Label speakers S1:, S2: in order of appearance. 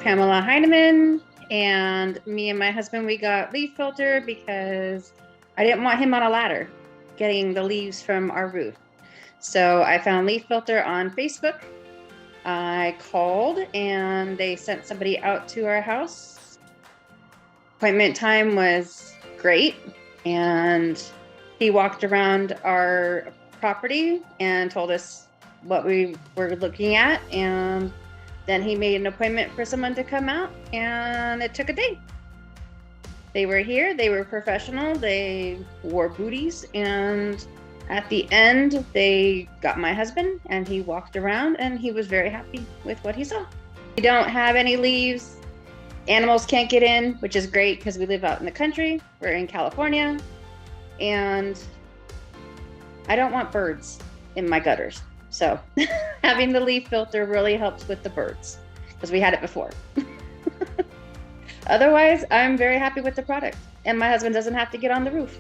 S1: Pamela Heineman, and me and my husband, we got LeafFilter because I didn't want him on a ladder getting the leaves from our roof. So I found LeafFilter on Facebook. I called and they sent somebody out to our house. Appointment time was great, and he walked around our property and told us what we were looking at, and then he made an appointment for someone to come out, and it took a day. They were here, they were professional, they wore booties, and at the end, they got my husband, and he walked around, and he was very happy with what he saw. We don't have any leaves. Animals can't get in, which is great because we live out in the country. We're in California, and I don't want birds in my gutters. So having the LeafFilter really helps with the birds because we had it before. Otherwise, I'm very happy with the product, and my husband doesn't have to get on the roof.